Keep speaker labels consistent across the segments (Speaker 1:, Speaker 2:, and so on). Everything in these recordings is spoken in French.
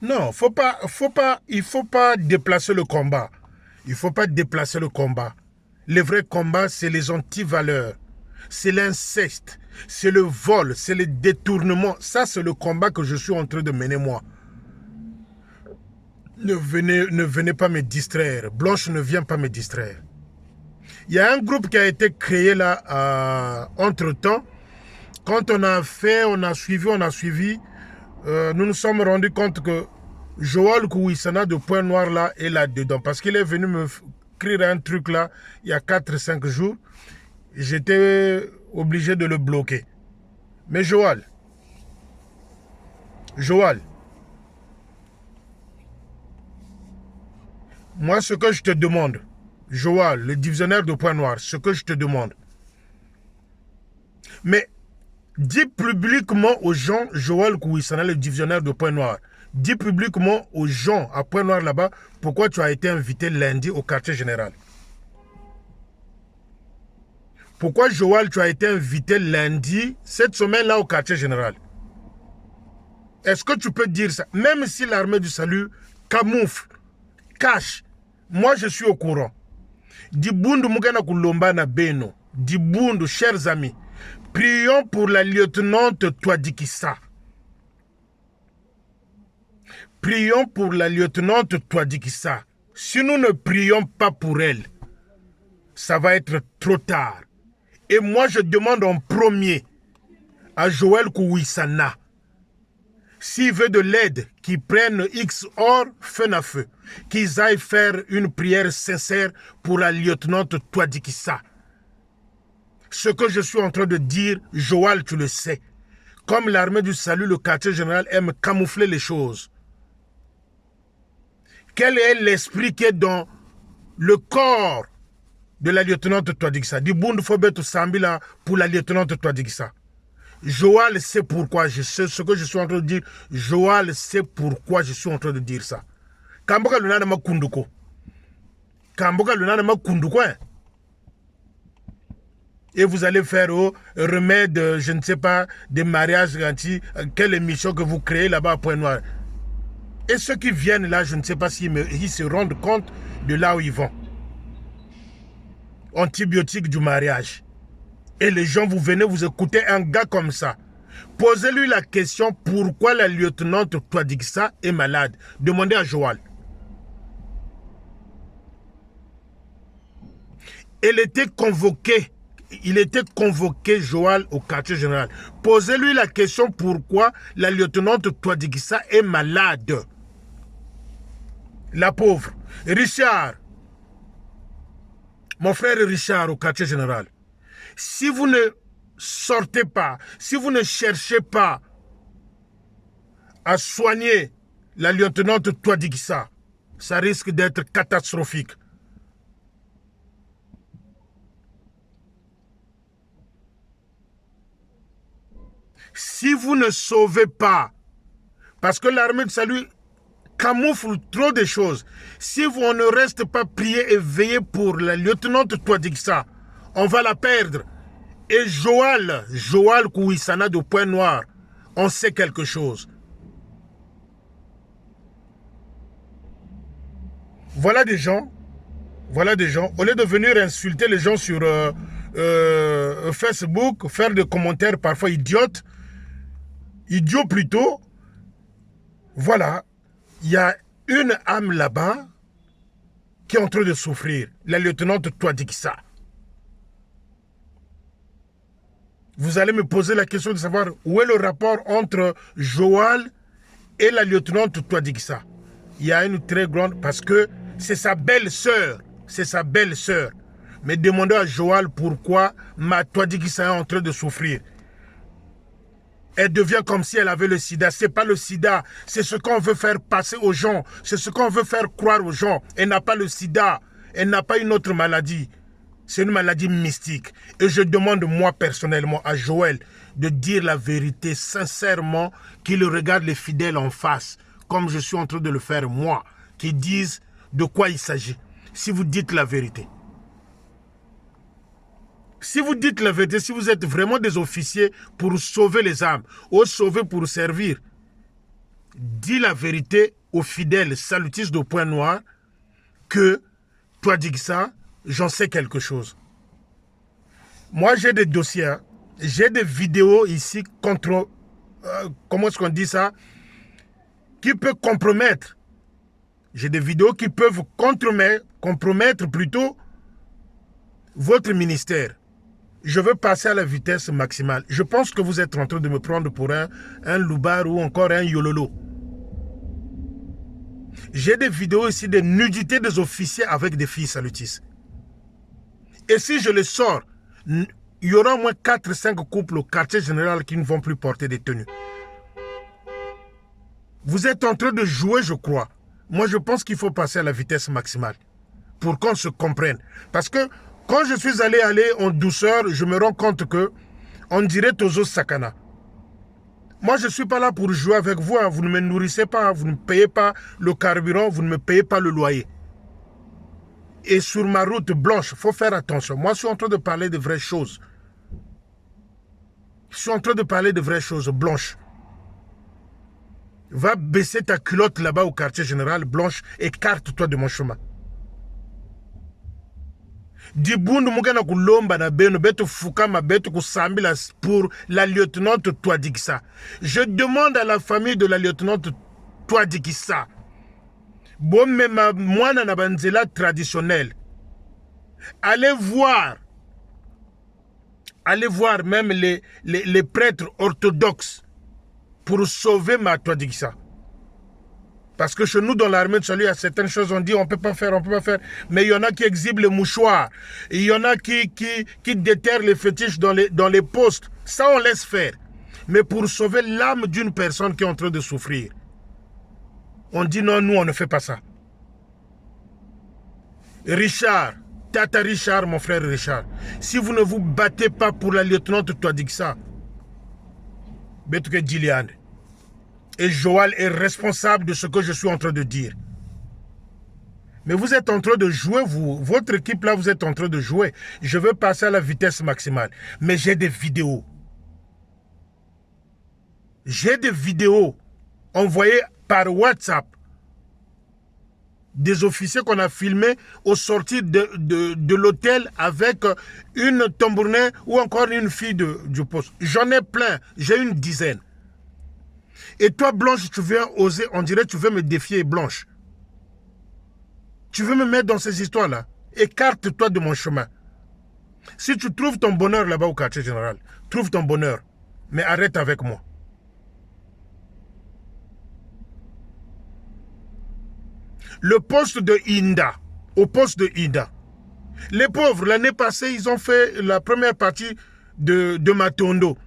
Speaker 1: Non, il faut pas déplacer le combat. Il faut pas déplacer le combat. Le vrai combat, c'est les antivaleurs. C'est l'inceste. C'est le vol. C'est le détournement. Ça, c'est le combat que je suis en train de mener, moi. Ne venez pas me distraire. Blanche ne vient pas me distraire. Il y a un groupe qui a été créé là, entre-temps. Quand on a fait, on a suivi, nous nous sommes rendus compte que Joël Kouissana de Point Noir là est là-dedans. Parce qu'il est venu me écrire un truc là, il y a 4-5 jours. J'étais obligé de le bloquer. Mais Joël, moi ce que je te demande, Joël, le divisionnaire de Point Noir, ce que je te demande, mais dis publiquement aux gens, Joël Kouissana, le divisionnaire de Point Noir, dis publiquement aux gens à Point Noir là-bas pourquoi tu as été invité lundi au quartier général. Pourquoi, Joël, tu as été invité lundi, cette semaine-là, au quartier général? Est-ce que tu peux dire ça? Même si l'armée du salut camoufle, cache, moi je suis au courant. Dibundu Mugana Kulomba na Beno. Dibundu, chers amis, prions pour la lieutenante Touadikissa. Prions pour la lieutenante Touadikissa. Si nous ne prions pas pour elle, ça va être trop tard. Et moi, je demande en premier à Joël Kouissana, s'il veut de l'aide, qu'ils prennent X or feu à feu, qu'ils aillent faire une prière sincère pour la lieutenante Touadikissa. Ce que je suis en train de dire, Joël, tu le sais. Comme l'armée du salut, le quartier général aime camoufler les choses. Quel est l'esprit qui est dans le corps de la lieutenante Touadikissa? Du Bundu Fobeto Sambila pour la lieutenante Touadikissa. Joël sait pourquoi je sais ce que je suis en train de dire. Joël sait pourquoi je suis en train de dire ça. Kamboka Lunana Makunduko. Kamboka Lunana Makunduko. Et vous allez faire au remède, je ne sais pas, des mariages garantis. Quelle émission que vous créez là-bas à Point Noir. Et ceux qui viennent là, je ne sais pas s'ils se rendent compte de là où ils vont. Antibiotiques du mariage. Et les gens, vous venez vous écouter un gars comme ça. Posez-lui la question pourquoi la lieutenante Touadikissa est malade. Demandez à Joël. Il était convoqué, Joël, au quartier général. Posez-lui la question pourquoi la lieutenante Touadikissa est malade. La pauvre. Richard. Mon frère Richard au quartier général. Si vous ne sortez pas, si vous ne cherchez pas à soigner la lieutenante Touadikissa, ça risque d'être catastrophique. Si vous ne sauvez pas, parce que l'armée de salut camoufle trop de choses, si on ne reste pas prié et veillé pour la lieutenante Touadikissa, on va la perdre. Et Joël Kouissana de Point Noir, on sait quelque chose. Voilà des gens, au lieu de venir insulter les gens sur Facebook, faire des commentaires parfois idiots plutôt, voilà, il y a une âme là-bas qui est en train de souffrir, la lieutenante Touadikissa. Vous allez me poser la question de savoir où est le rapport entre Joël et la lieutenante Touadikissa. Il y a une très grande, parce que c'est sa belle-sœur. C'est sa belle-sœur. Mais demandez à Joël pourquoi ma Touadikissa est en train de souffrir. Elle devient comme si elle avait le sida. Ce n'est pas le sida. C'est ce qu'on veut faire passer aux gens. C'est ce qu'on veut faire croire aux gens. Elle n'a pas le sida. Elle n'a pas une autre maladie. C'est une maladie mystique. Et je demande moi personnellement à Joël de dire la vérité sincèrement, qu'il regarde les fidèles en face, comme je suis en train de le faire moi, qui disent de quoi il s'agit. Si vous dites la vérité. Si vous dites la vérité, si vous êtes vraiment des officiers pour sauver les âmes, ou sauver pour servir, dis la vérité aux fidèles salutistes de Point Noir que toi dis ça, j'en sais quelque chose. Moi, j'ai des dossiers, hein. J'ai des vidéos ici contre, comment est-ce qu'on dit ça, qui peut compromettre. J'ai des vidéos qui peuvent compromettre plutôt votre ministère. Je veux passer à la vitesse maximale. Je pense que vous êtes en train de me prendre pour un loupard ou encore un yololo. J'ai des vidéos ici de nudité des officiers avec des filles salutistes. Et si je les sors, il y aura au moins 4-5 couples au quartier général qui ne vont plus porter des tenues. Vous êtes en train de jouer, je crois. Moi, je pense qu'il faut passer à la vitesse maximale pour qu'on se comprenne. Parce que quand je suis allé en douceur, je me rends compte que on dirait Tozo Sakana. Moi, je ne suis pas là pour jouer avec vous. Hein. Vous ne me nourrissez pas, vous ne payez pas le carburant, vous ne me payez pas le loyer. Et sur ma route blanche, il faut faire attention. Moi, je suis en train de parler de vraies choses. Je suis en train de parler de vraies choses blanches. Va baisser ta culotte là-bas au quartier général, blanche, écarte-toi de mon chemin. Dibundu mugana kulomba na beno beto fukama beto kusambila pour la lieutenante Touadikissa. Je demande à la famille de la lieutenante Touadikissa. Bon même moi na banzela traditionnelle. Allez voir même les prêtres orthodoxes pour sauver ma Touadikissa. Parce que chez nous, dans l'armée de salut, il y a certaines choses, on dit on ne peut pas faire, on ne peut pas faire. Mais il y en a qui exhibent les mouchoirs. Il y en a qui déterrent les fétiches dans les postes. Ça, on laisse faire. Mais pour sauver l'âme d'une personne qui est en train de souffrir, on dit non, nous, on ne fait pas ça. Richard, Tata Richard, mon frère Richard, si vous ne vous battez pas pour la lieutenante Touadikissa, Betouke Diliane, et Joal est responsable de ce que je suis en train de dire. Mais vous êtes en train de jouer, votre équipe là, vous êtes en train de jouer. Je veux passer à la vitesse maximale. Mais j'ai des vidéos. J'ai des vidéos envoyées par WhatsApp. Des officiers qu'on a filmés au sortir de l'hôtel avec une tambourine ou encore une fille du poste. J'en ai plein, j'ai une dizaine. Et toi, Blanche, tu viens oser, on dirait que tu veux me défier, Blanche. Tu veux me mettre dans ces histoires-là. Écarte-toi de mon chemin. Si tu trouves ton bonheur là-bas au quartier général, trouve ton bonheur. Mais arrête avec moi. Le poste de Inda, au poste de Inda, les pauvres, l'année passée, ils ont fait la première partie de Matondo.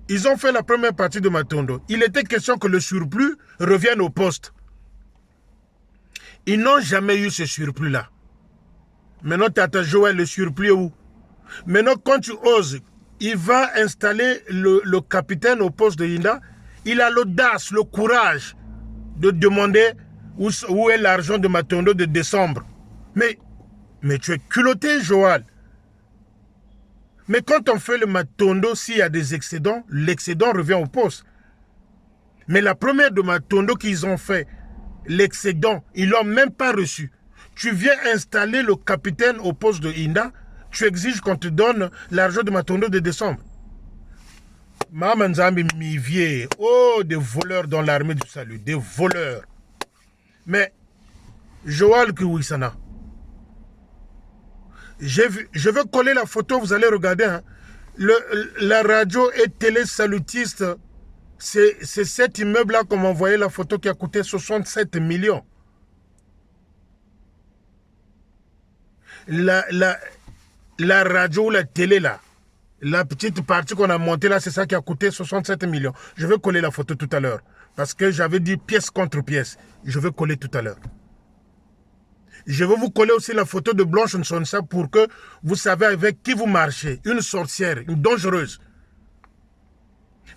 Speaker 1: Ils ont fait la première partie de Matondo. Il était question que le surplus revienne au poste. Ils n'ont jamais eu ce surplus-là. Maintenant, Tata Joël, le surplus est où? Maintenant, quand tu oses, il va installer le capitaine au poste de Inda. Il a l'audace, le courage de demander où est l'argent de Matondo de décembre. Mais tu es culotté, Joël. Mais quand on fait le Matondo, s'il y a des excédents, l'excédent revient au poste. Mais la première de Matondo qu'ils ont fait, l'excédent, ils ne l'ont même pas reçu. Tu viens installer le capitaine au poste de Inda, tu exiges qu'on te donne l'argent de Matondo de décembre. Mamanzambi Mivier, oh, des voleurs dans l'armée du salut, des voleurs. Mais, Joël Kiwisana, je vais coller la photo, vous allez regarder. Hein. La radio et télé salutiste, c'est cet immeuble-là qu'on m'a envoyé la photo qui a coûté 67 millions. La radio ou la télé là, la petite partie qu'on a montée là, c'est ça qui a coûté 67 millions. Je vais coller la photo tout à l'heure. Parce que j'avais dit pièce contre pièce. Je vais coller tout à l'heure. Je vais vous coller aussi la photo de Blanche Nsonsa pour que vous savez avec qui vous marchez. Une sorcière, une dangereuse.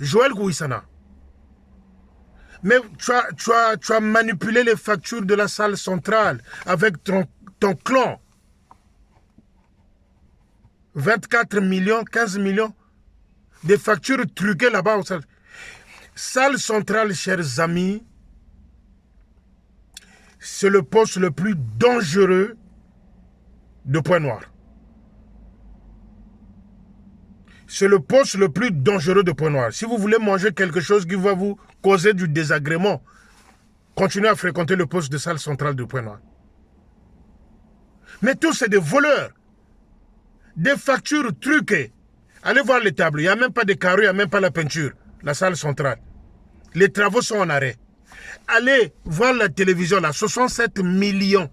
Speaker 1: Joël Gouissana. Mais tu as manipulé les factures de la salle centrale avec ton clan. 24 millions, 15 millions. Des factures truquées là-bas. Salle centrale, chers amis, c'est le poste le plus dangereux de Pointe-Noire. C'est le poste le plus dangereux de Pointe-Noire. Si vous voulez manger quelque chose qui va vous causer du désagrément, continuez à fréquenter le poste de salle centrale de Pointe-Noire. Mais tous, c'est des voleurs. Des factures truquées. Allez voir les tableaux. Il n'y a même pas de carreaux, il n'y a même pas la peinture. La salle centrale. Les travaux sont en arrêt. Allez voir la télévision, là, 67 millions.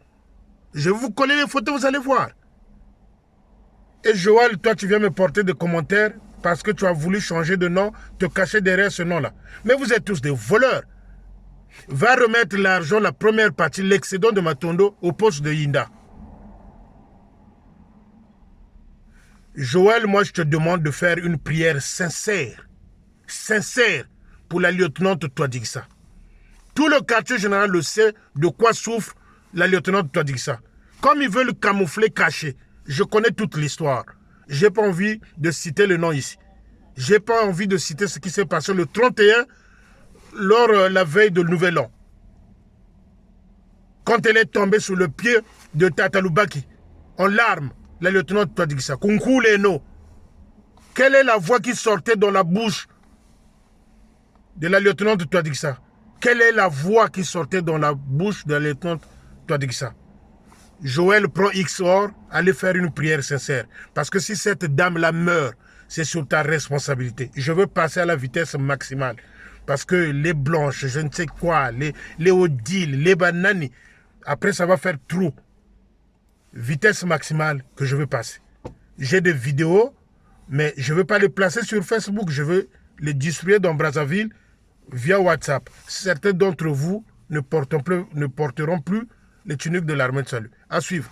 Speaker 1: Je vais vous coller les photos, vous allez voir. Et Joël, toi, tu viens me porter des commentaires parce que tu as voulu changer de nom, te cacher derrière ce nom-là. Mais vous êtes tous des voleurs. Va remettre l'argent, la première partie, l'excédent de Matondo, au poste de Yinda. Joël, moi, je te demande de faire une prière sincère. Sincère pour la lieutenante Touadiksa. Tout le quartier général le sait de quoi souffre la lieutenante Touadiksa. Comme ils veulent camoufler, cacher. Je connais toute l'histoire. Je n'ai pas envie de citer le nom ici. Je n'ai pas envie de citer ce qui s'est passé le 31 lors la veille de Nouvel An. Quand elle est tombée sous le pied de Tataloubaki, en larmes, la lieutenante Touadiksa, Kunkou Leno. Quelle est la voix qui sortait dans la bouche de la lieutenante Touadiksa? Quelle est la voix qui sortait dans la bouche de la lieutenante Touadiksa? Joël prend XOR, allez faire une prière sincère. Parce que si cette dame-là meurt, c'est sur ta responsabilité. Je veux passer à la vitesse maximale. Parce que les blanches, je ne sais quoi, les Odile, les Banani, après ça va faire trop. Vitesse maximale que je veux passer. J'ai des vidéos, mais je ne veux pas les placer sur Facebook. Je veux les distribuer dans Brazzaville via WhatsApp. Certains d'entre vous ne porteront plus les tuniques de l'armée de salut. À suivre.